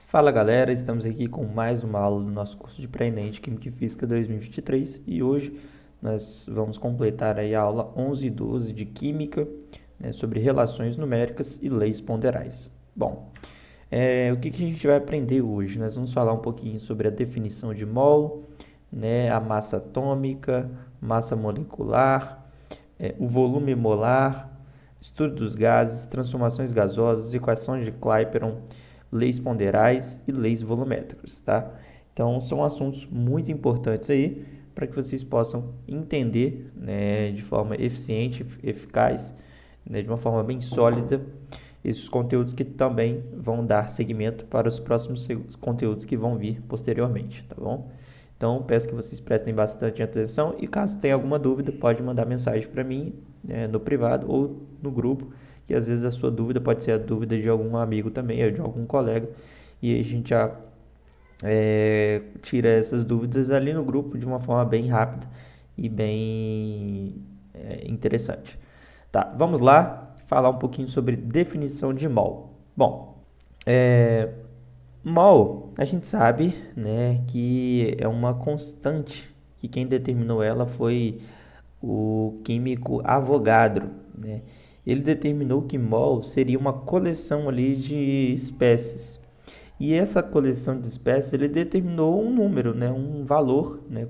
Fala galera, estamos aqui com mais uma aula do nosso curso de pré-ENEM de Química e Física 2023 e hoje nós vamos completar aí a aula 11 e 12 de Química, né, sobre relações numéricas e leis ponderais. Bom, o que a gente vai aprender hoje? Nós vamos falar um pouquinho sobre a definição de mol, né, a massa atômica, massa molecular, o volume molar, estudo dos gases, transformações gasosas, equações de Clapeyron, leis ponderais e leis volumétricas, tá? Então, são assuntos muito importantes aí para que vocês possam entender, né, de forma eficiente, eficaz, né, de uma forma bem sólida, esses conteúdos que também vão dar seguimento para os próximos conteúdos que vão vir posteriormente, tá bom? Então, peço que vocês prestem bastante atenção e caso tenha alguma dúvida, pode mandar mensagem para mim, no privado ou no grupo, que às vezes a sua dúvida pode ser a dúvida de algum amigo também, ou de algum colega, e a gente já tira essas dúvidas ali no grupo de uma forma bem rápida e bem interessante. Tá, vamos lá falar um pouquinho sobre definição de mol. Bom, mol, a gente sabe, né, que é uma constante, que quem determinou ela foi o químico Avogadro, né? Ele determinou que mol seria uma coleção ali de espécies. E essa coleção de espécies, ele determinou um número, né, um valor, né,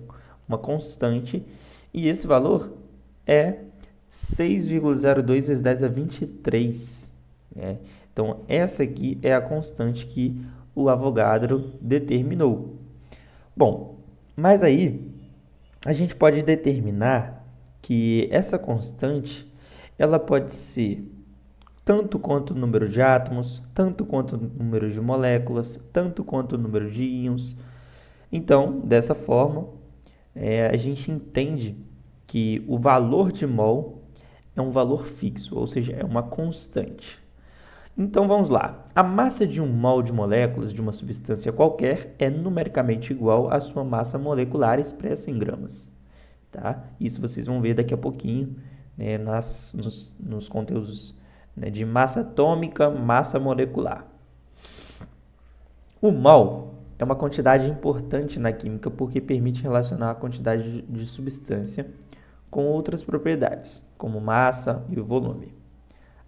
uma constante, e esse valor é 6,02 vezes 10 a 23, né? Então, essa aqui é a constante que o Avogadro determinou. Bom, mas aí a gente pode determinar que essa constante ela pode ser tanto quanto o número de átomos, tanto quanto o número de moléculas, tanto quanto o número de íons. Então, dessa forma, a gente entende que o valor de mol é um valor fixo, ou seja, é uma constante. Então vamos lá. A massa de um mol de moléculas de uma substância qualquer é numericamente igual à sua massa molecular expressa em gramas. Tá? Isso vocês vão ver daqui a pouquinho, né, nos conteúdos, né, de massa atômica, massa molecular. O mol é uma quantidade importante na química porque permite relacionar a quantidade de substância com outras propriedades, como massa e o volume.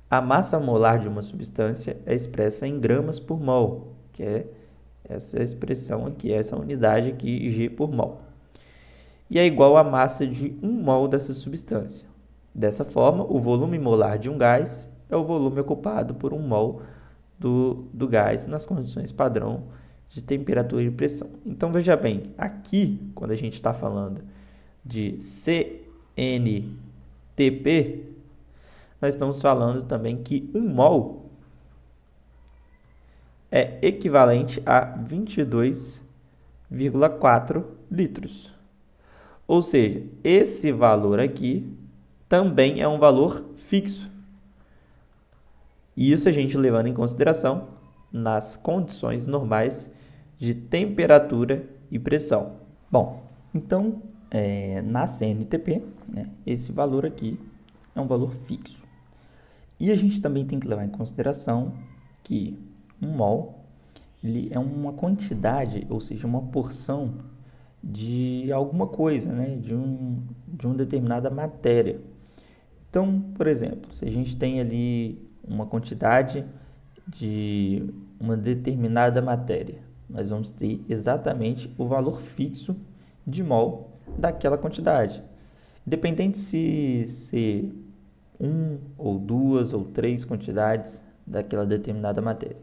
A massa molar de uma substância é expressa em gramas por mol, que é essa expressão aqui, essa unidade aqui, G por mol. E é igual à massa de 1 mol dessa substância. Dessa forma, o volume molar de um gás é o volume ocupado por 1 mol do gás nas condições padrão de temperatura e pressão. Então, veja bem, aqui, quando a gente está falando de CNTP, nós estamos falando também que 1 mol é equivalente a 22,4 litros. Ou seja, esse valor aqui também é um valor fixo. E isso a gente levando em consideração nas condições normais de temperatura e pressão. Bom, então, na CNTP, né, esse valor aqui é um valor fixo. E a gente também tem que levar em consideração que 1 mol ele é uma quantidade, ou seja, uma porção de alguma coisa, né? de uma determinada matéria. Então, por exemplo, se a gente tem ali uma quantidade de uma determinada matéria, nós vamos ter exatamente o valor fixo de mol daquela quantidade. Independente se 1 ou 2 ou 3 quantidades daquela determinada matéria.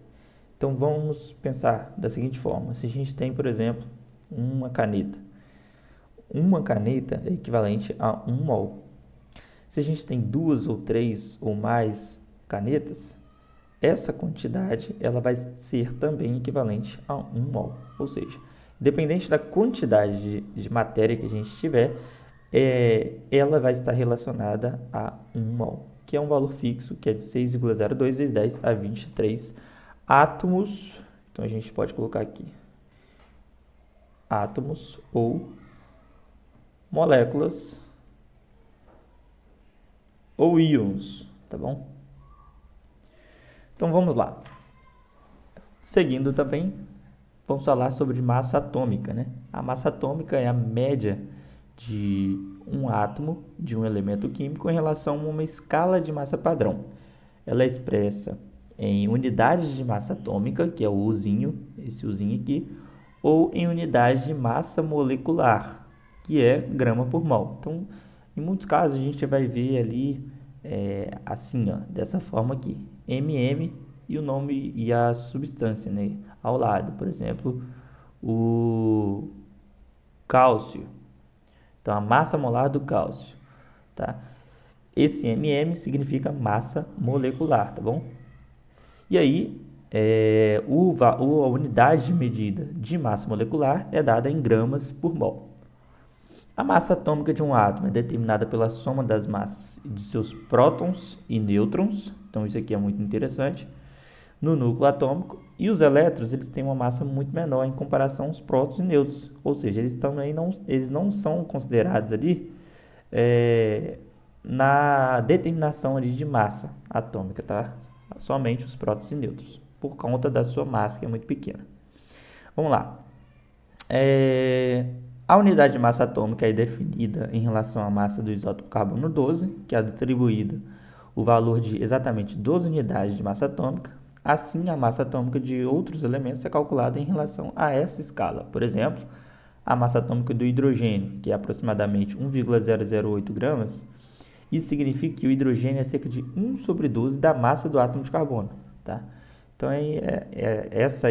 Então, vamos pensar da seguinte forma. Se a gente tem, por exemplo, uma caneta. Uma caneta é equivalente a 1 mol. Se a gente tem 2 ou 3 ou mais canetas, essa quantidade ela vai ser também equivalente a 1 mol. Ou seja, independente da quantidade de matéria que a gente tiver, ela vai estar relacionada a 1 mol, que é um valor fixo, que é de 6,02 vezes 10 a 23 átomos. Então, a gente pode colocar aqui átomos ou moléculas ou íons, tá bom? Então, vamos lá. Seguindo também, vamos falar sobre massa atômica, né? A massa atômica é a média de um átomo de um elemento químico em relação a uma escala de massa padrão. Ela é expressa em unidades de massa atômica, que é o Uzinho, esse Uzinho aqui, ou em unidade de massa molecular, que é grama por mol. Então, em muitos casos, a gente vai ver ali assim, ó, dessa forma aqui, MM e o nome e a substância, né, ao lado. Por exemplo, o cálcio. Então, a massa molar do cálcio, tá? Esse MM significa massa molecular, tá bom? E aí, a unidade de medida de massa molecular é dada em gramas por mol. A massa atômica de um átomo é determinada pela soma das massas de seus prótons e nêutrons, então isso aqui é muito interessante, no núcleo atômico, e os elétrons eles têm uma massa muito menor em comparação aos prótons e nêutrons, ou seja, eles não são considerados ali na determinação ali de massa atômica, tá? Somente os prótons e nêutrons, por conta da sua massa que é muito pequena. Vamos lá. A unidade de massa atômica é definida em relação à massa do isótopo carbono 12, que é atribuída o valor de exatamente 12 unidades de massa atômica. Assim, a massa atômica de outros elementos é calculada em relação a essa escala. Por exemplo, a massa atômica do hidrogênio, que é aproximadamente 1,008 gramas, isso significa que o hidrogênio é cerca de 1 sobre 12 da massa do átomo de carbono, tá? Então, essa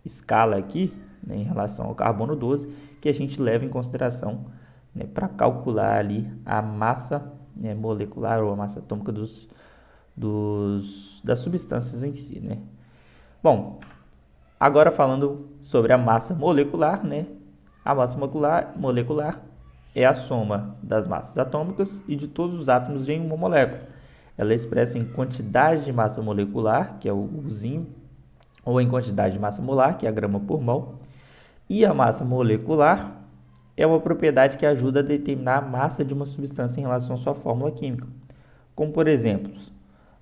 escala aqui, né, em relação ao carbono 12, que a gente leva em consideração, né, para calcular ali a massa, né, molecular ou a massa atômica das substâncias em si, né? Bom, agora falando sobre a massa molecular, né? A massa molecular é a soma das massas atômicas e de todos os átomos em uma molécula. Ela é expressa em quantidade de massa molecular, que é o Uzinho, ou em quantidade de massa molar, que é a grama por mol. E a massa molecular é uma propriedade que ajuda a determinar a massa de uma substância em relação à sua fórmula química. Como, por exemplo,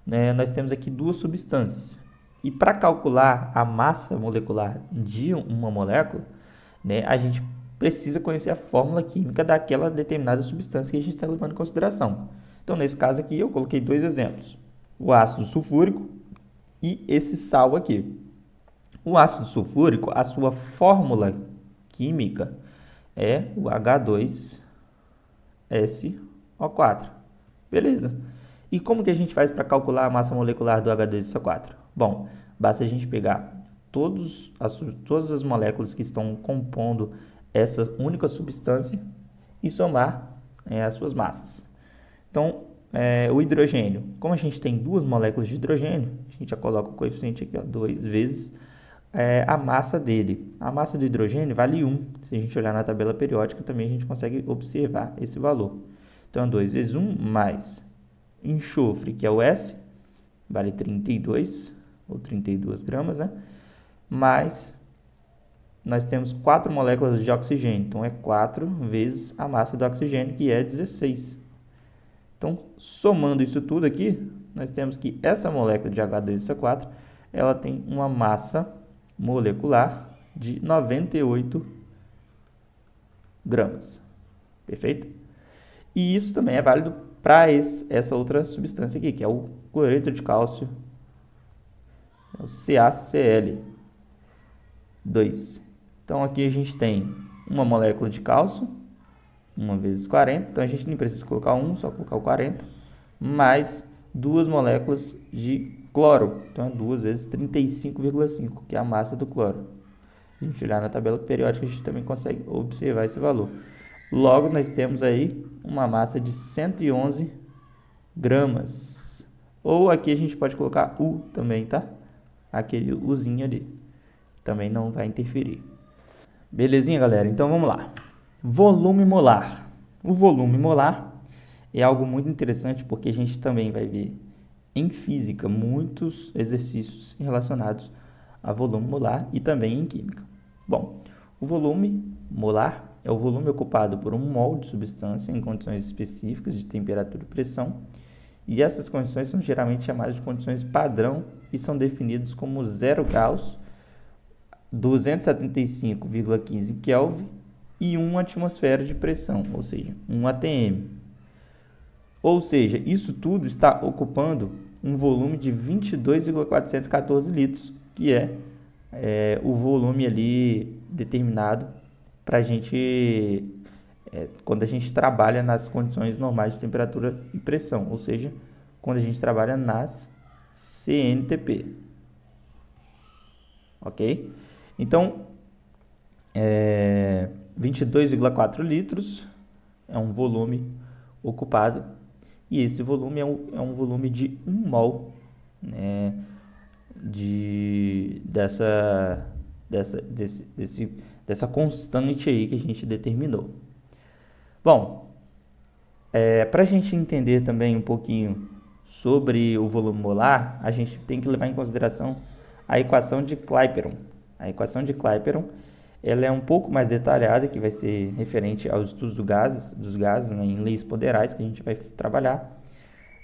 né, nós temos aqui duas substâncias. E para calcular a massa molecular de uma molécula, né, a gente precisa conhecer a fórmula química daquela determinada substância que a gente está levando em consideração. Então, nesse caso aqui, eu coloquei dois exemplos. O ácido sulfúrico e esse sal aqui. O ácido sulfúrico, a sua fórmula química é o H2SO4. Beleza. E como que a gente faz para calcular a massa molecular do H2SO4? Bom, basta a gente pegar todas as moléculas que estão compondo essa única substância e somar as suas massas. Então, o hidrogênio, como a gente tem duas moléculas de hidrogênio, a gente já coloca o coeficiente aqui, 2 vezes a massa dele. A massa do hidrogênio vale 1. Se a gente olhar na tabela periódica, também a gente consegue observar esse valor. Então, 2 vezes 1 mais enxofre, que é o S, vale 32, ou 32 gramas, né? Mais, nós temos 4 moléculas de oxigênio. Então, é 4 vezes a massa do oxigênio, que é 16. Então, somando isso tudo aqui, nós temos que essa molécula de H2SO4, ela tem uma massa molecular de 98 gramas. Perfeito? E isso também é válido para essa outra substância aqui, que é o cloreto de cálcio, é o CaCl2. Então, aqui a gente tem uma molécula de cálcio, 1 vezes 40, então a gente nem precisa colocar 1, só colocar o 40, mais duas moléculas de cloro, então é 2 vezes 35,5, que é a massa do cloro. Se a gente olhar na tabela periódica, a gente também consegue observar esse valor. Logo, nós temos aí uma massa de 111 gramas. Ou aqui a gente pode colocar U também, tá? Aquele Uzinho ali. Também não vai interferir. Belezinha, galera? Então, vamos lá. Volume molar. O volume molar é algo muito interessante porque a gente também vai ver em física muitos exercícios relacionados a volume molar e também em química. Bom, o volume molar é o volume ocupado por um mol de substância em condições específicas de temperatura e pressão, e essas condições são geralmente chamadas de condições padrão e são definidas como 0 graus 275,15 Kelvin e 1 atmosfera de pressão, ou seja, 1 atm. Ou seja, isso tudo está ocupando um volume de 22,414 litros, que é o volume ali determinado para a gente, quando a gente trabalha nas condições normais de temperatura e pressão, ou seja, quando a gente trabalha nas CNTP. Ok? Então, 22,4 litros é um volume ocupado, e esse volume é um volume de 1 mol, né, dessa constante aí que a gente determinou. Bom, para a gente entender também um pouquinho sobre o volume molar, a gente tem que levar em consideração a equação de Clapeyron. A equação de Clapeyron, ela é um pouco mais detalhada, que vai ser referente aos estudos dos gases, né, em leis poderais, que a gente vai trabalhar.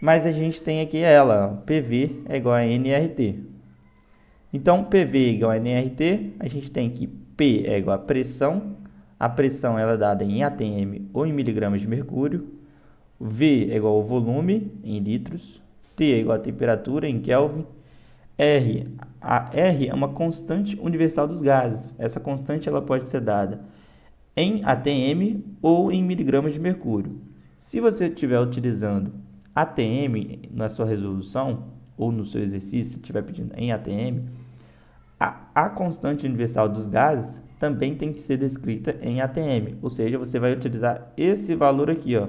Mas a gente tem aqui ela, PV é igual a nRT. Então, PV é igual a nRT, a gente tem que P é igual a pressão ela é dada em atm ou em miligramas de mercúrio, V é igual ao volume em litros, T é igual a temperatura em Kelvin, R é uma constante universal dos gases. Essa constante ela pode ser dada em atm ou em miligramas de mercúrio. Se você estiver utilizando atm na sua resolução ou no seu exercício, estiver pedindo em atm, a constante universal dos gases também tem que ser descrita em atm, ou seja, você vai utilizar esse valor aqui, ó,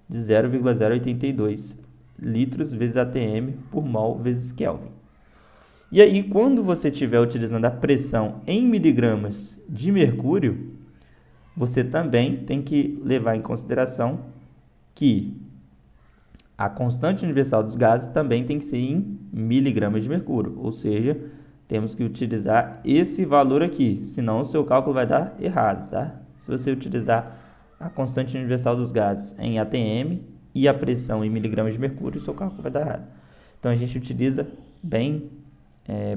de 0,082 litros vezes atm por mol vezes Kelvin. E aí, quando você estiver utilizando a pressão em miligramas de mercúrio, você também tem que levar em consideração que a constante universal dos gases também tem que ser em miligramas de mercúrio, ou seja, temos que utilizar esse valor aqui, senão o seu cálculo vai dar errado, tá? Se você utilizar a constante universal dos gases em atm e a pressão em miligramas de mercúrio, o seu cálculo vai dar errado. Então, a gente utiliza bem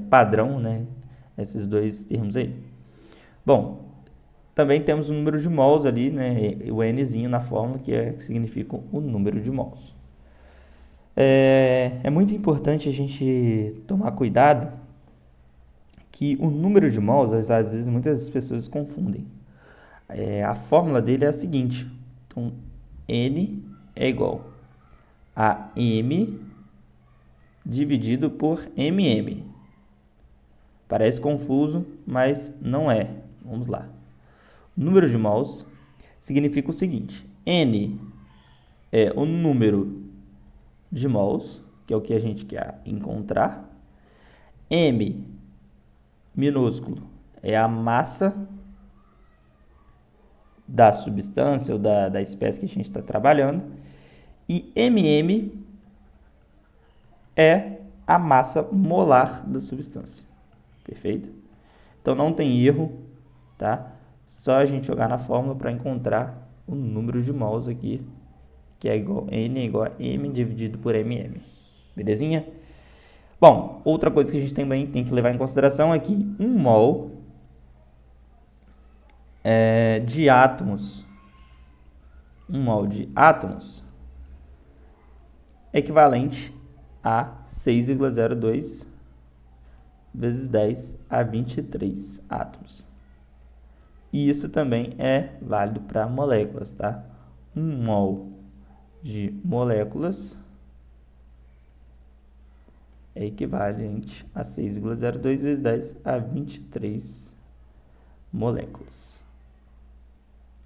padrão, né, esses dois termos aí. Bom, também temos o número de mols ali, né, o Nzinho na fórmula, que significa o número de mols. É muito importante a gente tomar cuidado que o número de mols, às vezes, muitas pessoas confundem. A fórmula dele é a seguinte. Então, N é igual a M dividido por MM. Parece confuso, mas não é. Vamos lá. O número de mols significa o seguinte. N é o número de mols, que é o que a gente quer encontrar. M minúsculo é a massa da substância ou da espécie que a gente está trabalhando, e MM é a massa molar da substância. Perfeito? Então não tem erro, tá? Só a gente jogar na fórmula para encontrar o número de mols aqui, que é igual N é igual a M dividido por MM. Belezinha? Bom, outra coisa que a gente também tem que levar em consideração é que 1 mol de átomos, 1 mol de átomos é equivalente a 6,02 vezes 10 a 23 átomos. E isso também é válido para moléculas, tá? 1 mol de moléculas é equivalente a 6,02 vezes 10 a 23 moléculas.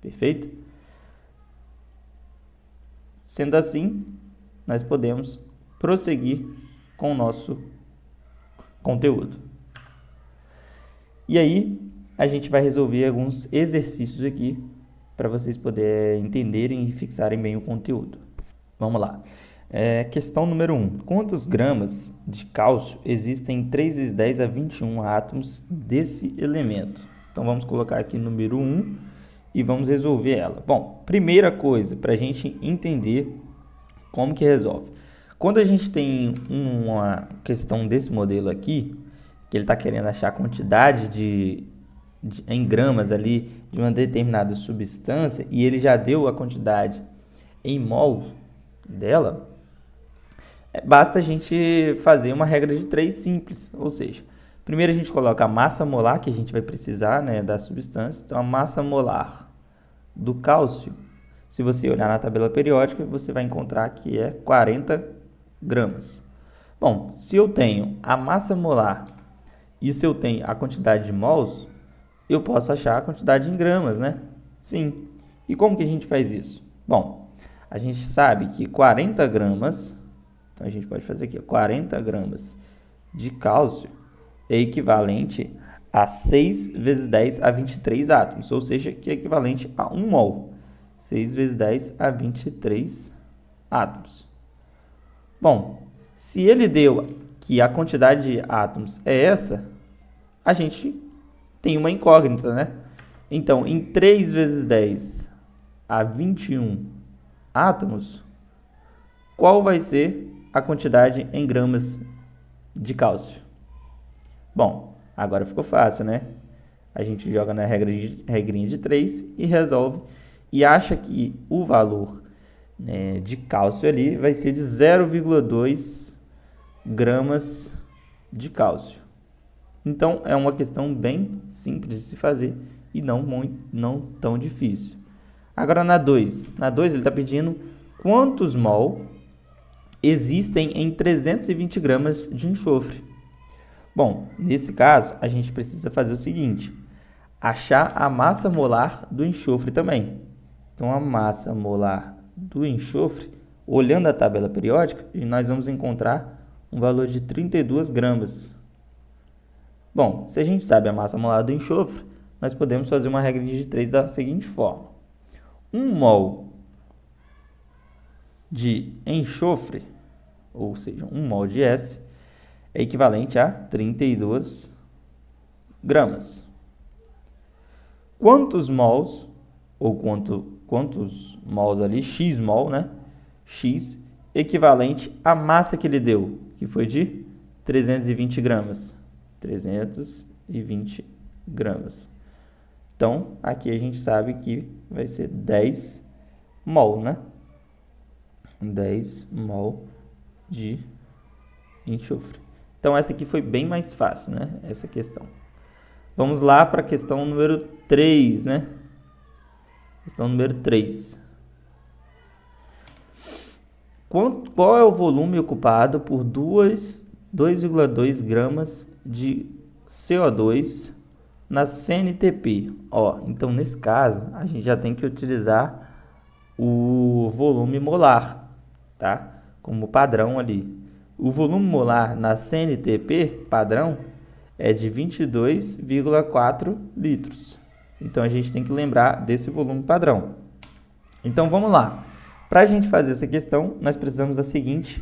Perfeito? Sendo assim, nós podemos prosseguir com o nosso conteúdo. E aí, a gente vai resolver alguns exercícios aqui para vocês poderem entenderem e fixarem bem o conteúdo. Vamos lá. Questão número 1. Quantos gramas de cálcio existem em 3 vezes 10 a 21 átomos desse elemento? Então, vamos colocar aqui número 1 e vamos resolver ela. Bom, primeira coisa, para a gente entender como que resolve. Quando a gente tem uma questão desse modelo aqui, que ele está querendo achar a quantidade em gramas ali de uma determinada substância e ele já deu a quantidade em mol dela, basta a gente fazer uma regra de 3 simples, ou seja, primeiro a gente coloca a massa molar que a gente vai precisar, né, da substância. Então, a massa molar do cálcio, se você olhar na tabela periódica, você vai encontrar que é 40 gramas. Bom, se eu tenho a massa molar e se eu tenho a quantidade de mols, eu posso achar a quantidade em gramas, né? Sim. E como que a gente faz isso? Bom, a gente sabe que 40 gramas, então a gente pode fazer aqui, 40 gramas de cálcio é equivalente a 6 vezes 10 a 23 átomos, ou seja, que é equivalente a 1 mol. 6 vezes 10 a 23 átomos. Bom, se ele deu que a quantidade de átomos é essa, a gente tem uma incógnita, né? Então, em 3 vezes 10 a 21 átomos, qual vai ser a quantidade em gramas de cálcio? Bom, agora ficou fácil, né? A gente joga na regrinha de 3 e resolve e acha que o valor, né, de cálcio ali vai ser de 0,2 gramas de cálcio. Então, é uma questão bem simples de se fazer e não tão difícil. Agora, na 2 ele está pedindo quantos mol existem em 320 gramas de enxofre. Bom, nesse caso, a gente precisa fazer o seguinte, achar a massa molar do enxofre também. Então, a massa molar do enxofre, olhando a tabela periódica, nós vamos encontrar um valor de 32 gramas. Bom, se a gente sabe a massa molar do enxofre, nós podemos fazer uma regra de 3 da seguinte forma. 1 mol de enxofre, ou seja, 1 mol de S, é equivalente a 32 gramas. Quantos mols, ou quantos mols ali, x mol, né? X, equivalente à massa que ele deu, que foi de 320 gramas. 320 gramas. Então, aqui a gente sabe que vai ser 10 mol, né? 10 mol de enxofre. Então, essa aqui foi bem mais fácil, né? Essa questão. Vamos lá para a questão número 3, né? Questão número 3. Qual é o volume ocupado por 2,2 gramas de CO2 na CNTP? Então, nesse caso, a gente já tem que utilizar o volume molar, tá? Como padrão ali. O volume molar na CNTP padrão é de 22,4 litros. Então, a gente tem que lembrar desse volume padrão. Então, vamos lá. Para a gente fazer essa questão, nós precisamos dos seguintes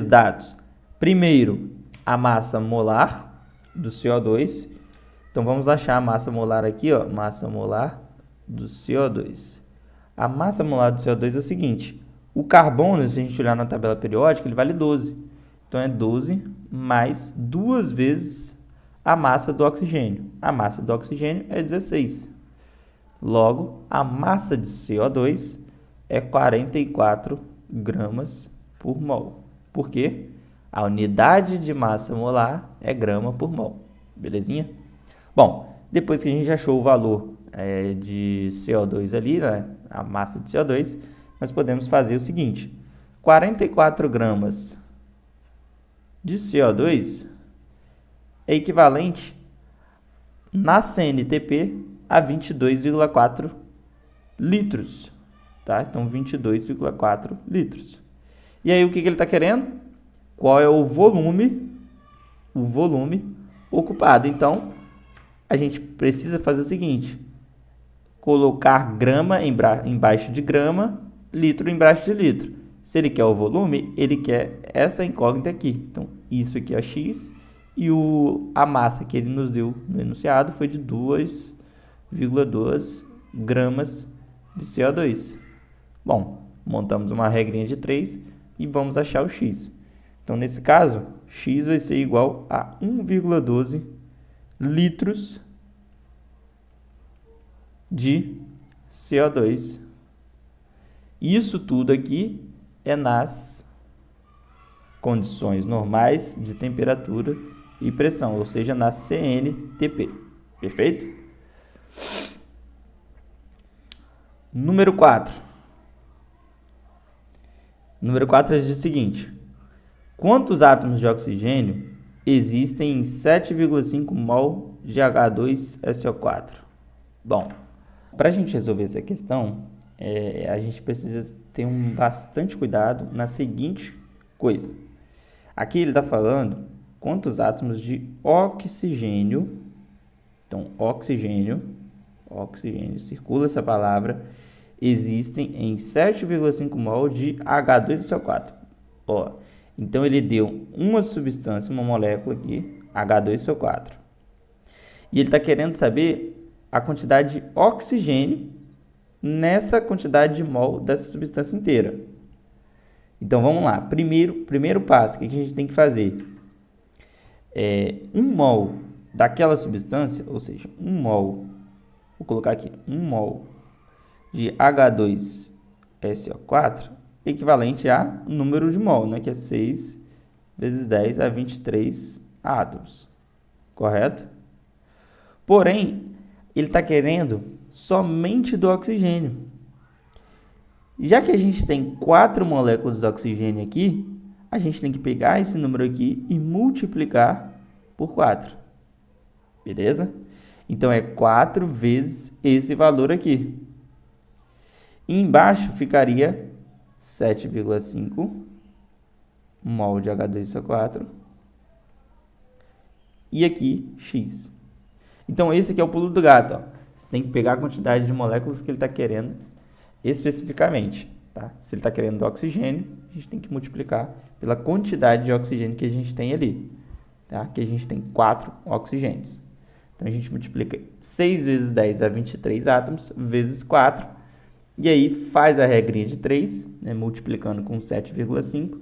dados. Primeiro, a massa molar do CO2. Então, vamos achar a massa molar aqui, ó, massa molar do CO2. A massa molar do CO2 é o seguinte, o carbono, se a gente olhar na tabela periódica, ele vale 12. Então, é 12 mais 2 vezes a massa do oxigênio. A massa do oxigênio é 16. Logo, a massa de CO2 é 44 gramas por mol. Por quê? A unidade de massa molar é grama por mol. Belezinha? Bom, depois que a gente achou o valor de CO2 ali, né, a massa de CO2, nós podemos fazer o seguinte. 44 gramas de CO2 é equivalente na CNTP a 22,4 litros. Tá? Então, 22,4 litros. E aí, o que ele está querendo? Qual é o volume ocupado. Então, a gente precisa fazer o seguinte. Colocar grama embaixo de grama, litro embaixo de litro. Se ele quer o volume, ele quer essa incógnita aqui. Então, isso aqui é x e a massa que ele nos deu no enunciado foi de 2,2 gramas de CO2. Bom, montamos uma regrinha de 3 e vamos achar o x. Então, nesse caso, X vai ser igual a 1,12 litros de CO2. Isso tudo aqui é nas condições normais de temperatura e pressão, ou seja, na CNTP. Perfeito? Número 4. Número 4 diz o seguinte: quantos átomos de oxigênio existem em 7,5 mol de H2SO4? Bom, para a gente resolver essa questão, a gente precisa ter bastante cuidado na seguinte coisa. Aqui ele está falando quantos átomos de oxigênio, então oxigênio, circula essa palavra, existem em 7,5 mol de H2SO4. Ó, então ele deu uma substância, uma molécula aqui, H2SO4. E ele está querendo saber a quantidade de oxigênio nessa quantidade de mol dessa substância inteira. Então vamos lá. Primeiro passo, o que a gente tem que fazer? 1 mol daquela substância, ou seja, 1 mol, vou colocar aqui, 1 mol de H2SO4, equivalente a número de mol, né, que é 6 vezes 10 a 23 átomos, correto? Porém, ele está querendo somente do oxigênio. Já que a gente tem 4 moléculas de oxigênio aqui, a gente tem que pegar esse número aqui e multiplicar por 4. Beleza? Então, é 4 vezes esse valor aqui. E embaixo ficaria 7,5 mol de H2SO4. E aqui, X. Então, esse aqui é o pulo do gato. Ó. Você tem que pegar a quantidade de moléculas que ele está querendo especificamente. Tá? Se ele está querendo do oxigênio, a gente tem que multiplicar pela quantidade de oxigênio que a gente tem ali. Tá? Aqui a gente tem 4 oxigênios. Então, a gente multiplica 6 vezes 10 a 23 átomos, vezes 4. E aí, faz a regrinha de 3, né, multiplicando com 7,5.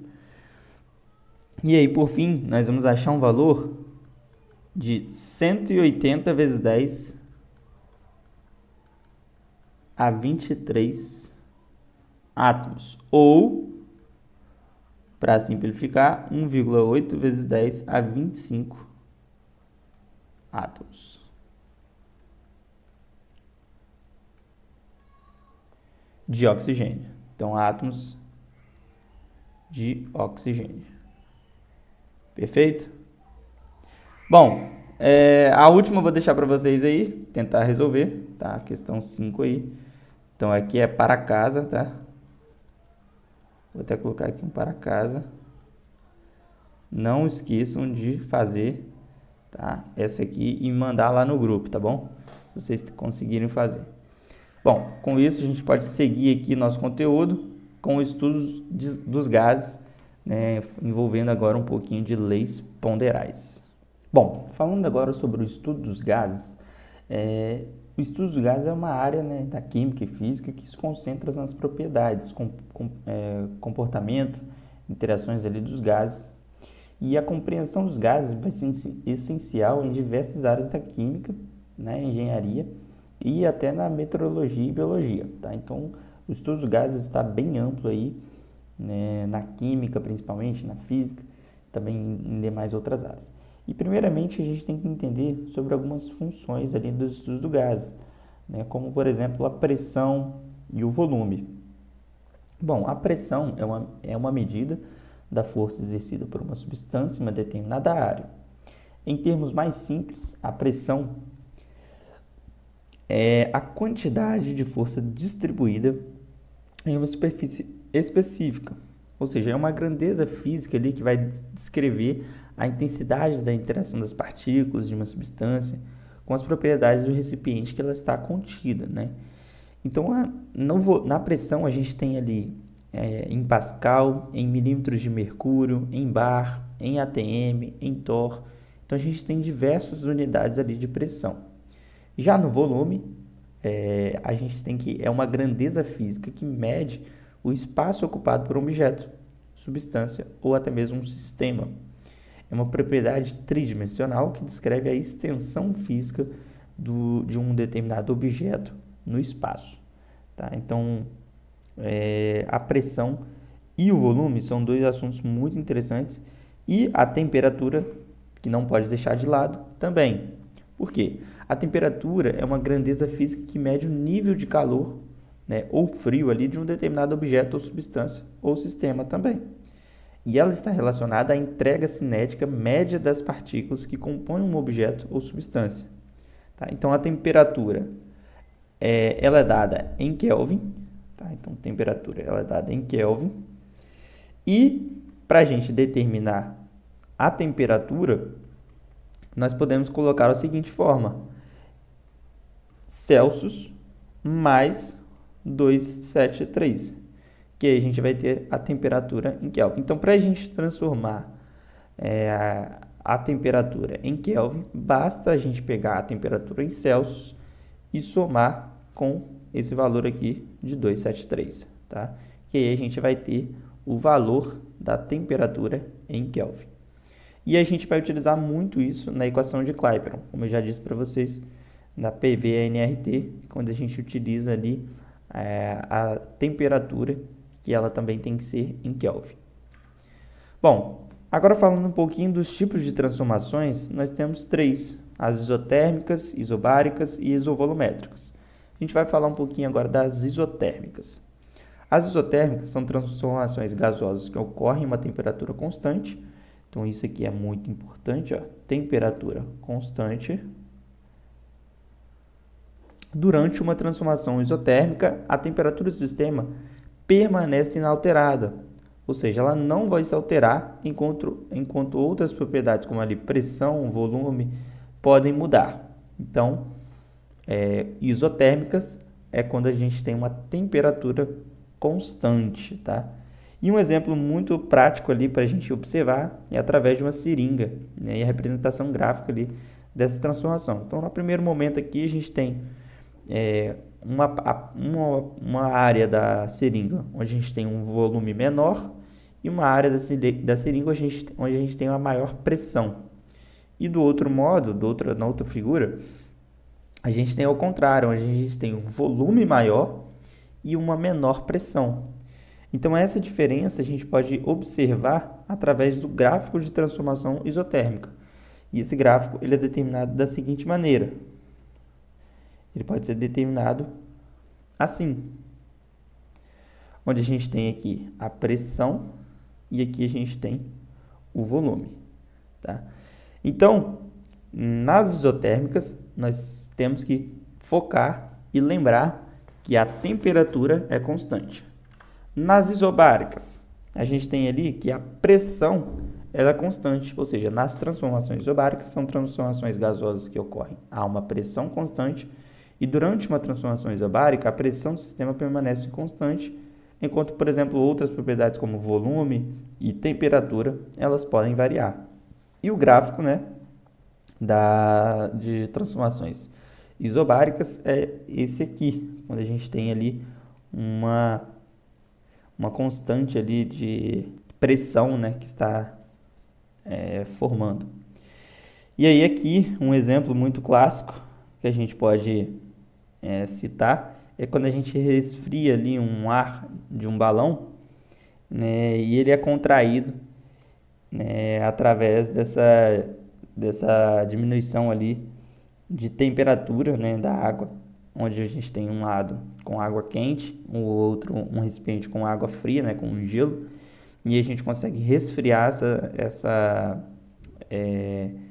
E aí, por fim, nós vamos achar um valor de 180 vezes 10 a 23 átomos. Ou, para simplificar, 1,8 vezes 10 a 25 átomos. De oxigênio. Então, átomos de oxigênio. Perfeito? Bom, a última eu vou deixar para vocês aí, tentar resolver, tá? Questão 5 aí. Então, aqui é para casa, tá? Vou até colocar aqui um para casa. Não esqueçam de fazer, tá? Essa aqui e mandar lá no grupo, tá bom? Se vocês conseguirem fazer. Bom, com isso a gente pode seguir aqui nosso conteúdo com estudos dos gases, né, envolvendo agora um pouquinho de leis ponderais. Bom, falando agora sobre o estudo dos gases, o estudo dos gases é uma área, né, da química e física que se concentra nas propriedades, comportamento, interações ali dos gases. E a compreensão dos gases vai ser essencial em diversas áreas da química, né, engenharia, e até na meteorologia e biologia, tá? Então, o estudo dos gases está bem amplo aí, né, na química principalmente, na física, também em demais outras áreas. E primeiramente a gente tem que entender sobre algumas funções ali dos estudos do gás, né, como por exemplo a pressão e o volume. Bom, a pressão é uma medida da força exercida por uma substância em uma determinada área. Em termos mais simples, a pressão é a quantidade de força distribuída em uma superfície específica, ou seja, é uma grandeza física ali que vai descrever a intensidade da interação das partículas de uma substância com as propriedades do recipiente que ela está contida, né? Então, na pressão a gente tem ali em Pascal, em milímetros de mercúrio, em bar, em atm, em torr. Então, a gente tem diversas unidades ali de pressão. Já no volume, a gente tem que é uma grandeza física que mede o espaço ocupado por um objeto, substância ou até mesmo um sistema. é uma propriedade tridimensional que descreve a extensão física de um determinado objeto no espaço. Tá? Então, a pressão e o volume são dois assuntos muito interessantes, e a temperatura, que não pode deixar de lado também. Por quê? A temperatura é uma grandeza física que mede o nível de calor, né, ou frio ali de um determinado objeto ou substância ou sistema também. E ela está relacionada à entrega cinética média das partículas que compõem um objeto ou substância. Tá? Então, a temperatura ela é dada em Kelvin. Tá? Então, temperatura ela é dada em Kelvin. E para a gente determinar a temperatura, nós podemos colocar da seguinte forma: Celsius mais 273, que aí a gente vai ter a temperatura em Kelvin. Então, para a gente transformar a temperatura em Kelvin, basta a gente pegar a temperatura em Celsius e somar com esse valor aqui de 273, tá? Que aí a gente vai ter o valor da temperatura em Kelvin. E a gente vai utilizar muito isso na equação de Clapeyron, como eu já disse para vocês, na PV-NRT, quando a gente utiliza ali a temperatura, que ela também tem que ser em Kelvin. Bom, agora falando um pouquinho dos tipos de transformações, nós temos três: as isotérmicas, isobáricas e isovolumétricas. A gente vai falar um pouquinho agora das isotérmicas. As isotérmicas são transformações gasosas que ocorrem em uma temperatura constante. Então, isso aqui é muito importante, ó, temperatura constante. Durante uma transformação isotérmica, a temperatura do sistema permanece inalterada, ou seja, ela não vai se alterar enquanto outras propriedades, como ali pressão, volume, podem mudar. Então, isotérmicas é quando a gente tem uma temperatura constante, tá? E um exemplo muito prático ali para a gente observar é através de uma seringa, né, e a representação gráfica ali dessa transformação. Então, no primeiro momento aqui, a gente tem uma área da seringa onde a gente tem um volume menor e uma área da seringa onde a gente tem uma maior pressão. E do outro modo, na outra figura, a gente tem ao contrário, onde a gente tem um volume maior e uma menor pressão. Então, essa diferença a gente pode observar através do gráfico de transformação isotérmica. E esse gráfico ele é determinado da seguinte maneira. Ele pode ser determinado assim, onde a gente tem aqui a pressão e aqui a gente tem o volume. Tá? Então, nas isotérmicas, nós temos que focar e lembrar que a temperatura é constante. Nas isobáricas, a gente tem ali que a pressão ela é constante, ou seja, nas transformações isobáricas são transformações gasosas que ocorrem a uma pressão constante, e durante uma transformação isobárica a pressão do sistema permanece constante, enquanto, por exemplo, outras propriedades como volume e temperatura, elas podem variar. E o gráfico, né, de transformações isobáricas é esse aqui, quando a gente tem ali uma constante ali de pressão, né, que está formando. E aí aqui um exemplo muito clássico que a gente pode citar é quando a gente resfria ali um ar de um balão, né, e ele é contraído, né, através dessa diminuição ali de temperatura, né, da água, onde a gente tem um lado com água quente, o outro um recipiente com água fria, né, com gelo, e a gente consegue resfriar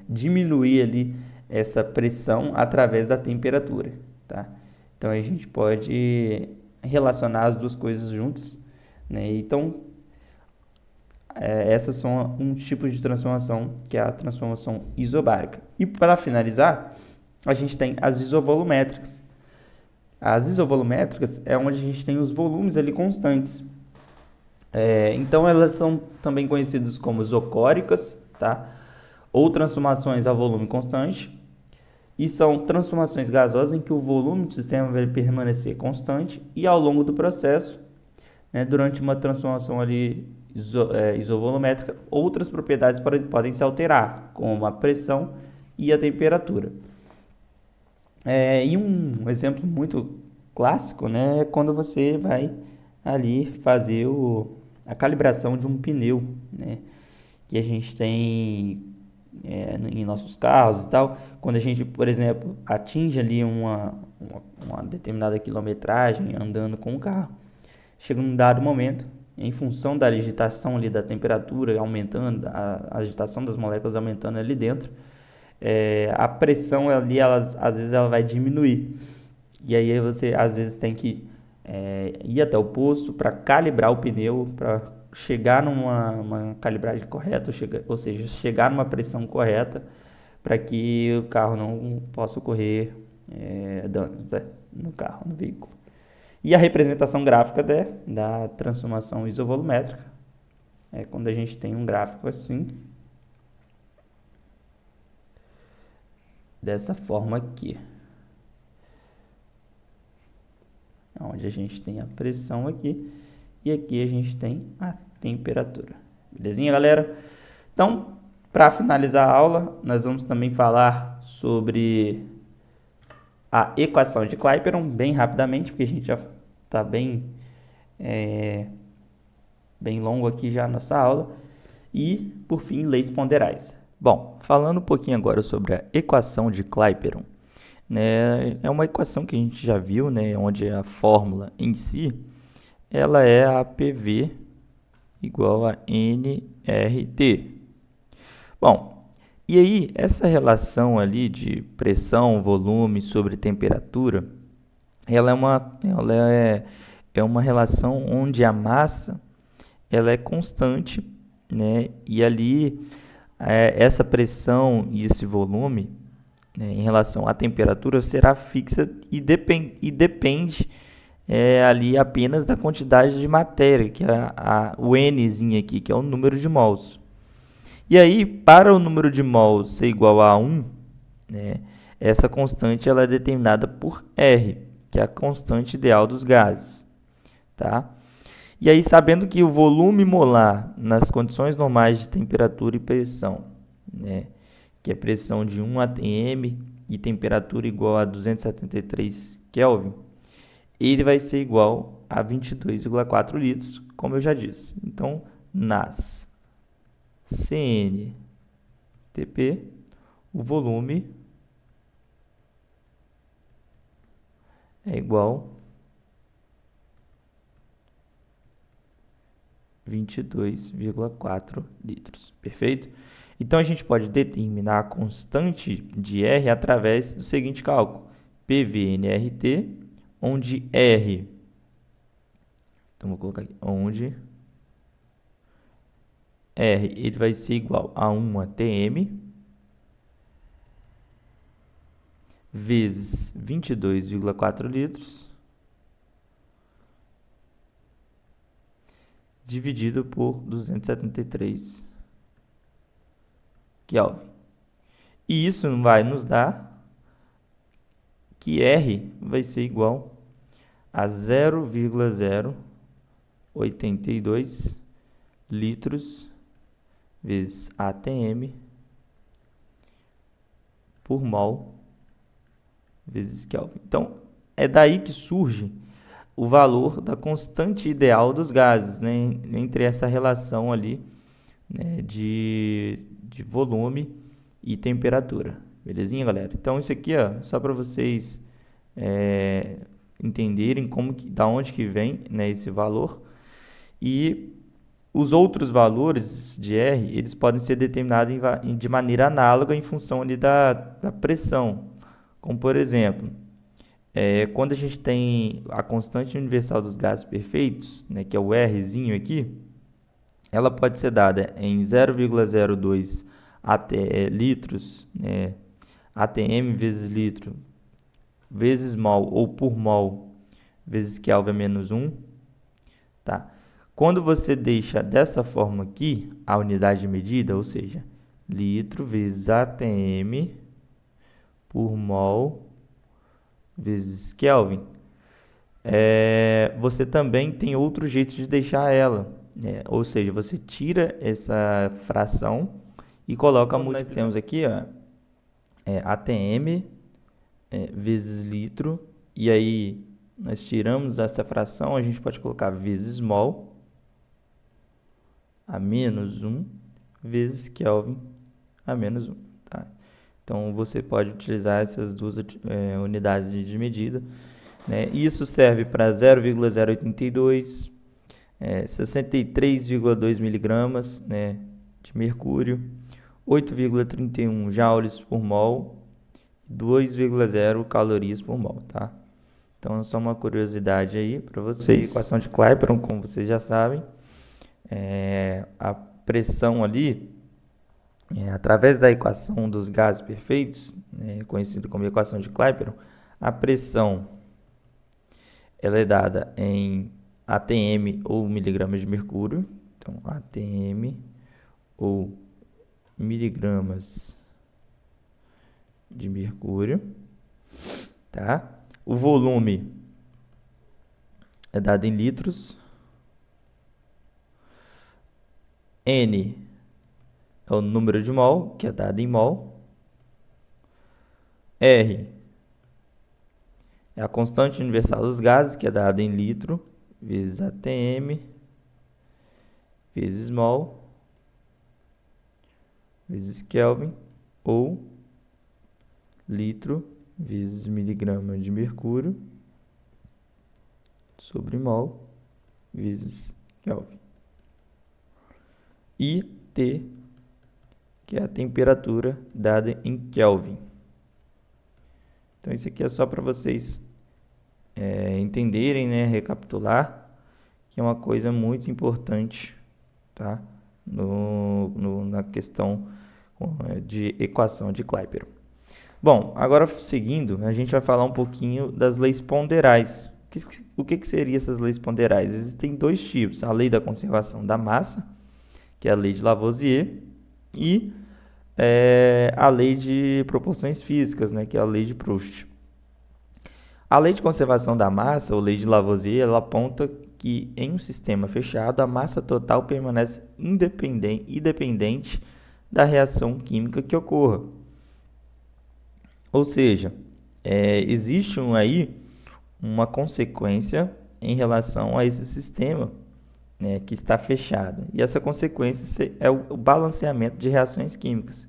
diminuir ali essa pressão através da temperatura, tá? Então, a gente pode relacionar as duas coisas juntas, né? Então, essas são um tipo de transformação que é a transformação isobárica. E para finalizar, a gente tem as isovolumétricas. As isovolumétricas é onde a gente tem os volumes ali constantes. Então, elas são também conhecidas como isocóricas, tá? Ou transformações a volume constante. E são transformações gasosas em que o volume do sistema vai permanecer constante e ao longo do processo, né, durante uma transformação ali isovolumétrica, outras propriedades podem se alterar, como a pressão e a temperatura. E um exemplo muito clássico, né, é quando você vai ali fazer a calibração de um pneu, né, que a gente tem em nossos carros e tal. Quando a gente, por exemplo, atinge ali uma determinada quilometragem andando com o carro, chega num dado momento, em função da agitação ali da temperatura aumentando, a agitação das moléculas aumentando ali dentro, a pressão ali, às vezes ela vai diminuir. E aí você às vezes tem que ir até o posto para calibrar o pneu, para chegar numa calibragem correta, ou seja, chegar numa pressão correta, para que o carro não possa ocorrer danos no carro, no veículo. E a representação gráfica da transformação isovolumétrica é quando a gente tem um gráfico assim, dessa forma aqui, onde a gente tem a pressão aqui e aqui a gente tem a temperatura. Belezinha, galera? Então, para finalizar a aula, nós vamos também falar sobre a equação de Clapeyron, bem rapidamente, porque a gente já está bem longo aqui já a nossa aula. E, por fim, leis ponderais. Bom, falando um pouquinho agora sobre a equação de Clapeyron, né, é uma equação que a gente já viu, né, onde a fórmula em si, ela é a PV igual a nRT. Bom, e aí essa relação ali de pressão, volume sobre temperatura, ela é uma relação onde a massa ela é constante, né, e ali essa pressão e esse volume, né, em relação à temperatura será fixa e depende ali apenas da quantidade de matéria, que é o Nzinho aqui, que é o número de mols. E aí, para o número de mols ser igual a 1, né, essa constante ela é determinada por R, que é a constante ideal dos gases. Tá? E aí, sabendo que o volume molar nas condições normais de temperatura e pressão, né, que é pressão de 1 atm e temperatura igual a 273 Kelvin, ele vai ser igual a 22,4 litros, como eu já disse. Então, nas CNTP, o volume é igual a 22,4 litros. Perfeito? Então, a gente pode determinar a constante de R através do seguinte cálculo. PV/nRT, onde R, então vou colocar aqui, onde R ele vai ser igual a 1 atm vezes 22,4 litros dividido por 273 Kelvin. E isso vai nos dar que R vai ser igual a 0,082 litros vezes atm por mol vezes Kelvin. Então, é daí que surge o valor da constante ideal dos gases, né, entre essa relação ali, né, de volume e temperatura. Belezinha, galera? Então, isso aqui, ó, só para vocês entenderem da onde que vem, né, esse valor. E os outros valores de R, eles podem ser determinados de maneira análoga em função ali da pressão. Como, por exemplo, quando a gente tem a constante universal dos gases perfeitos, né, que é o Rzinho aqui, ela pode ser dada em 0,02 litros, né, atm vezes litro, vezes mol ou por mol, vezes Kelvin menos 1. Tá? Quando você deixa dessa forma aqui, a unidade de medida, ou seja, litro vezes atm por mol vezes Kelvin, você também tem outro jeito de deixar ela, né? Ou seja, você tira essa fração e coloca como nós temos aqui, ó, ATM vezes litro, e aí nós tiramos essa fração, a gente pode colocar vezes mol a menos 1 vezes Kelvin a menos 1. Tá? Então, você pode utilizar essas duas unidades de medida. Né? Isso serve para 0,082, 63,2 miligramas, né, de mercúrio, 8,31 joules por mol, 2,0 calorias por mol. Tá? Então, só uma curiosidade aí para vocês. A equação de Clapeyron, como vocês já sabem, a pressão ali, através da equação dos gases perfeitos, conhecida como equação de Clapeyron, a pressão ela é dada em ATM ou miligramas de mercúrio. Então, ATM ou miligramas de mercúrio, tá? O volume é dado em litros. N é o número de mol, que é dado em mol. R é a constante universal dos gases, que é dada em litro, vezes ATM, vezes mol, vezes Kelvin, ou litro vezes miligrama de mercúrio sobre mol vezes Kelvin. E T, que é a temperatura dada em Kelvin. Então, isso aqui é só para vocês entenderem, né, recapitular, que é uma coisa muito importante, tá? Na questão de equação de Clapeyron. Bom, agora seguindo, a gente vai falar um pouquinho das leis ponderais. O que seriam essas leis ponderais? Existem dois tipos, a lei da conservação da massa, que é a lei de Lavoisier, e a lei de proporções físicas, né, que é a lei de Proust. A lei de conservação da massa, ou lei de Lavoisier, ela aponta que em um sistema fechado, a massa total permanece independente da reação química que ocorra. Ou seja, existe aí uma consequência em relação a esse sistema, né, que está fechado. E essa consequência é o balanceamento de reações químicas.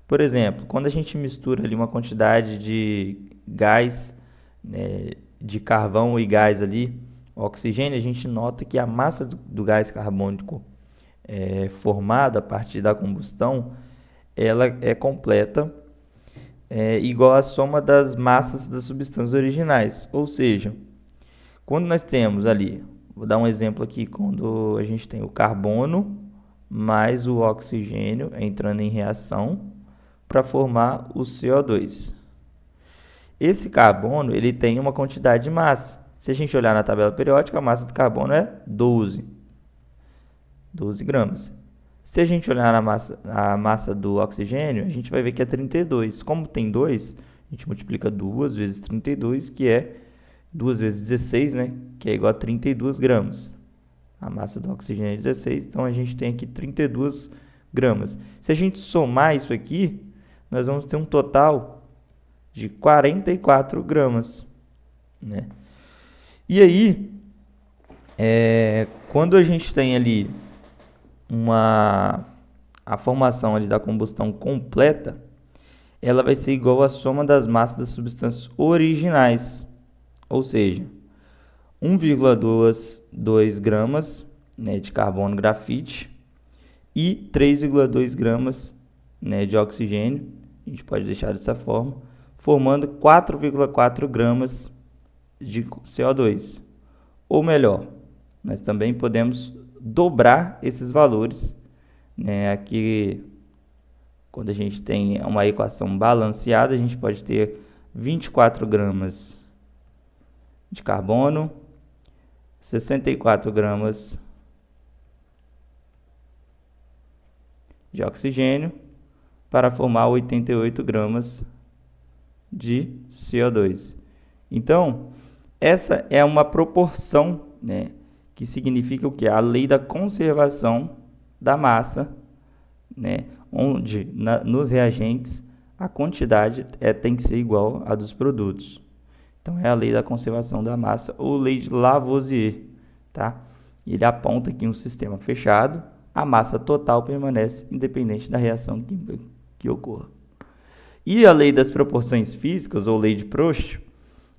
Por exemplo, quando a gente mistura ali uma quantidade de gás, né, de carvão e gás ali, oxigênio, a gente nota que a massa do gás carbônico formada a partir da combustão, ela é completa, igual à soma das massas das substâncias originais. Ou seja, quando nós temos ali, vou dar um exemplo aqui, quando a gente tem o carbono mais o oxigênio entrando em reação para formar o CO2. Esse carbono ele tem uma quantidade de massa. Se a gente olhar na tabela periódica, a massa do carbono é 12 gramas. Se a gente olhar a massa do oxigênio, a gente vai ver que é 32. Como tem 2, a gente multiplica 2 vezes 32, que é 2 vezes 16, né? Que é igual a 32 gramas. A massa do oxigênio é 16, então a gente tem aqui 32 gramas. Se a gente somar isso aqui, nós vamos ter um total de 44 gramas. Né? E aí, quando a gente tem ali a formação ali da combustão completa, ela vai ser igual à soma das massas das substâncias originais. Ou seja, 1,2 gramas, né, de carbono grafite e 3,2 gramas, né, de oxigênio, a gente pode deixar dessa forma, formando 4,4 gramas de CO2. Ou melhor, nós também podemos dobrar esses valores, né, aqui, quando a gente tem uma equação balanceada, a gente pode ter 24 gramas de carbono, 64 gramas de oxigênio para formar 88 gramas de CO2. Então, essa é uma proporção, né, que significa o quê? A lei da conservação da massa, né, onde nos reagentes a quantidade tem que ser igual à dos produtos. Então, é a lei da conservação da massa ou lei de Lavoisier, tá? Ele aponta que em um sistema fechado, a massa total permanece independente da reação química que ocorra. E a lei das proporções físicas, ou lei de Proust,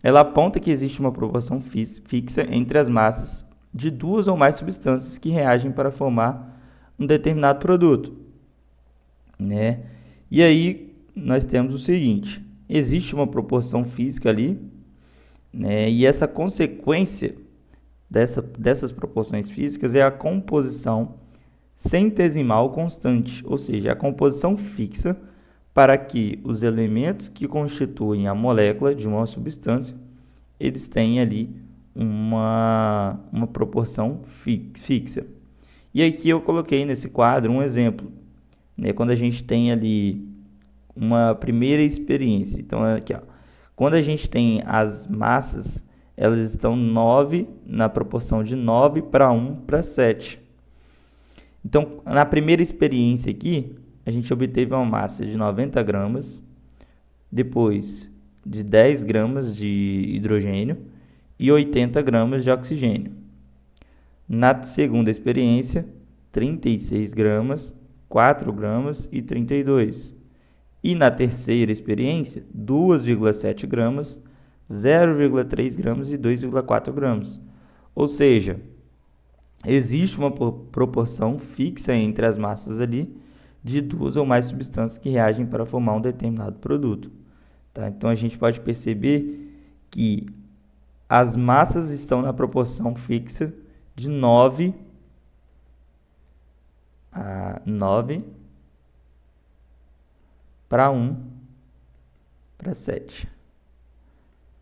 ela aponta que existe uma proporção fixa entre as massas de duas ou mais substâncias que reagem para formar um determinado produto, né? E aí nós temos o seguinte: existe uma proporção física ali, né? E essa consequência dessas proporções físicas é a composição centesimal constante, ou seja, a composição fixa para que os elementos que constituem a molécula de uma substância, eles têm ali uma proporção fixa. E aqui eu coloquei nesse quadro um exemplo, né? Quando a gente tem ali uma primeira experiência. Então, aqui, ó, quando a gente tem as massas, elas estão na proporção de 9 para 1 para 7. Então, na primeira experiência aqui, a gente obteve uma massa de 90 gramas, depois de 10 gramas de hidrogênio e 80 gramas de oxigênio. Na segunda experiência, 36 gramas, 4 gramas e 32. E na terceira experiência, 2,7 gramas, 0,3 gramas e 2,4 gramas. Ou seja, existe uma proporção fixa entre as massas ali de duas ou mais substâncias que reagem para formar um determinado produto. Tá? Então, a gente pode perceber que as massas estão na proporção fixa de 9 para 1 para 7.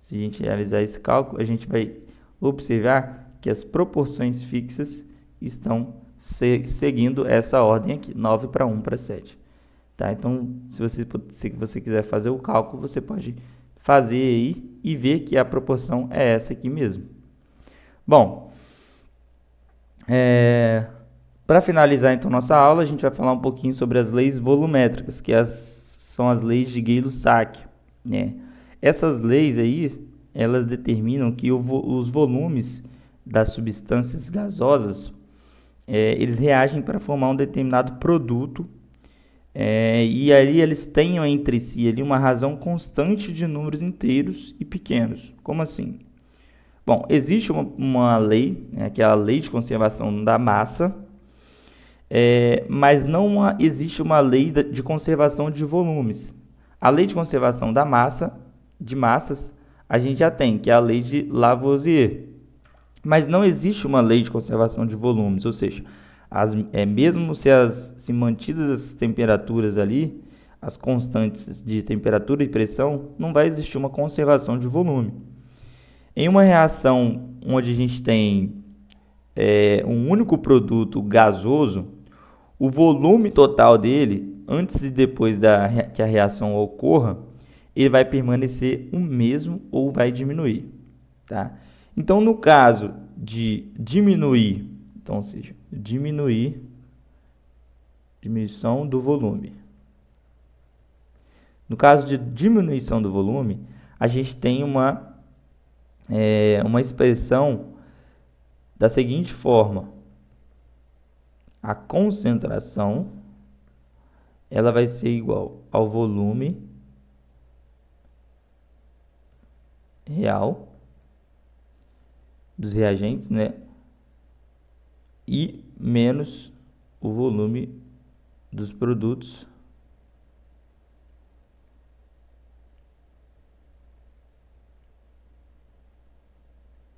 Se a gente realizar esse cálculo, a gente vai observar que as proporções fixas estão seguindo essa ordem aqui, 9 para 1 para 7. Tá? Então, se você quiser fazer o cálculo, você pode fazer aí e ver que a proporção é essa aqui mesmo. Bom, para finalizar então nossa aula, a gente vai falar um pouquinho sobre as leis volumétricas, que são as leis de Gay-Lussac, né? Essas leis aí, elas determinam que os volumes das substâncias gasosas, eles reagem para formar um determinado produto, e aí eles têm entre si ali uma razão constante de números inteiros e pequenos. Como assim? Bom, existe uma lei, né, que é a lei de conservação da massa, mas não existe uma lei de conservação de volumes. A lei de conservação da massa, de massas, a gente já tem, que é a lei de Lavoisier. Mas não existe uma lei de conservação de volumes, ou seja, mesmo se mantidas as temperaturas ali, as constantes de temperatura e pressão, não vai existir uma conservação de volume. Em uma reação onde a gente tem um único produto gasoso, o volume total dele, antes e depois que a reação ocorra, ele vai permanecer o mesmo ou vai diminuir, tá? Então, no caso de diminuir, então, ou seja, diminuição do volume. No caso de diminuição do volume, a gente tem uma expressão da seguinte forma: a concentração ela vai ser igual ao volume real dos reagentes, né? E menos o volume dos produtos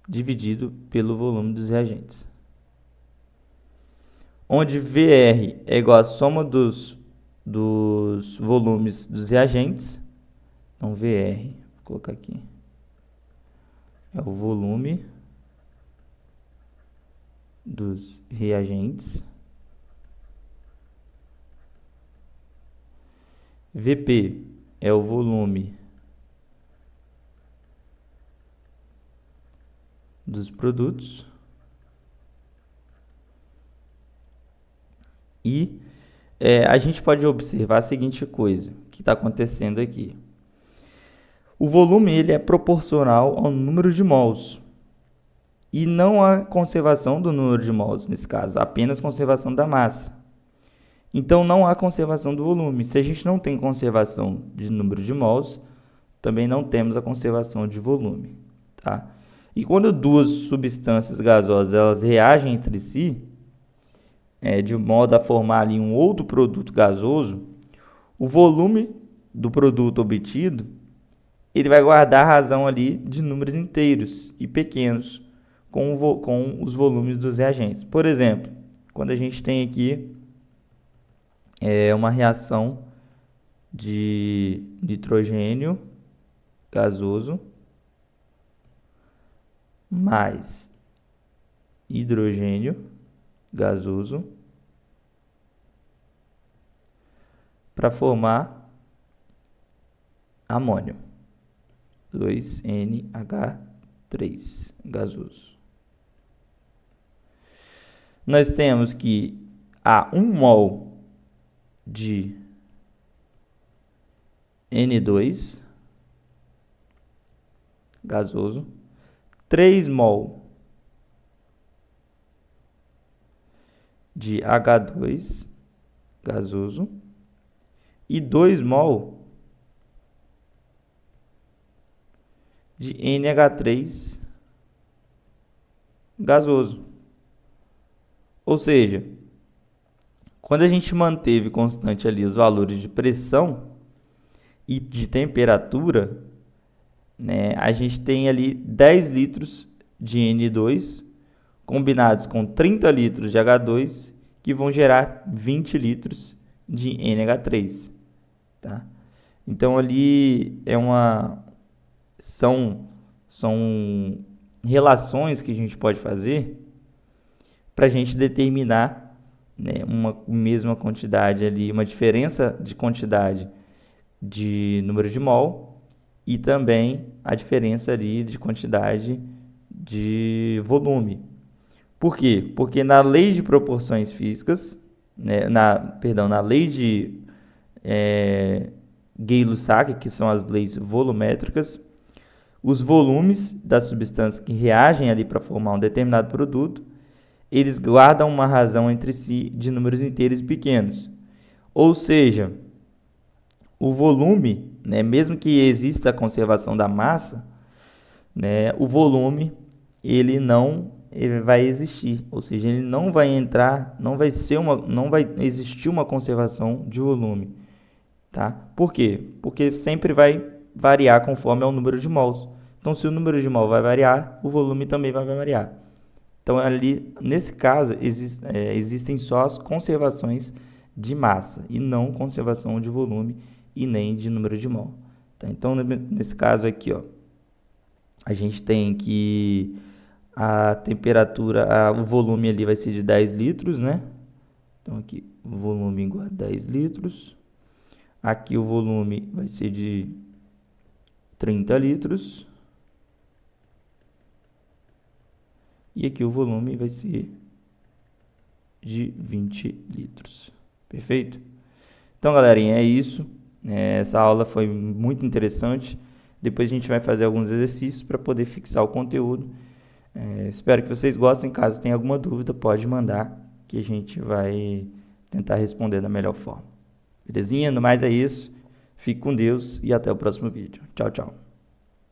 dividido pelo volume dos reagentes. Onde VR é igual à soma dos volumes dos reagentes. Então, VR, vou colocar aqui, é o volume dos reagentes. VP é o volume dos produtos e a gente pode observar a seguinte coisa que está acontecendo aqui. O volume ele é proporcional ao número de mols e não há conservação do número de mols nesse caso, apenas conservação da massa. Então não há conservação do volume. Se a gente não tem conservação de número de mols, também não temos a conservação de volume, tá? E quando duas substâncias gasosas elas reagem entre si, de modo a formar ali um outro produto gasoso, o volume do produto obtido ele vai guardar a razão ali de números inteiros e pequenos com os volumes dos reagentes. Por exemplo, quando a gente tem aqui uma reação de nitrogênio gasoso mais hidrogênio gasoso para formar amônio, 2NH3 gasoso. Nós temos que há 1 mol de N2 gasoso, 3 mol de H2 gasoso e 2 mol de NH3 gasoso. Ou seja, quando a gente manteve constante ali os valores de pressão e de temperatura, a gente tem ali 10 litros de N2 combinados com 30 litros de H2 que vão gerar 20 litros de NH3, tá? Então ali são relações que a gente pode fazer para a gente determinar uma mesma quantidade ali, uma diferença de quantidade de número de mol e também a diferença ali de quantidade de volume. Por quê? Porque na lei de proporções físicas, na lei de Gay-Lussac, que são as leis volumétricas, os volumes das substâncias que reagem ali para formar um determinado produto, eles guardam uma razão entre si de números inteiros e pequenos. Ou seja, o volume, mesmo que exista a conservação da massa, o volume ele vai existir, ou seja, ele não vai entrar, não vai existir uma conservação de volume, tá? Por quê? Porque sempre vai variar conforme é o número de mols. Então, se o número de mol vai variar, o volume também vai variar. Então, ali, nesse caso, existem só as conservações de massa e não conservação de volume e nem de número de mol. Tá? Então, nesse caso aqui, ó, a gente tem que a temperatura, o volume ali vai ser de 10 litros, né? Então, aqui, o volume igual a 10 litros. Aqui, o volume vai ser de 30 litros. E aqui o volume vai ser de 20 litros. Perfeito? Então, galerinha, é isso. Essa aula foi muito interessante. Depois a gente vai fazer alguns exercícios para poder fixar o conteúdo. Espero que vocês gostem. Caso tenha alguma dúvida, pode mandar que a gente vai tentar responder da melhor forma. Belezinha? No mais é isso. Fique com Deus e até o próximo vídeo. Tchau, tchau.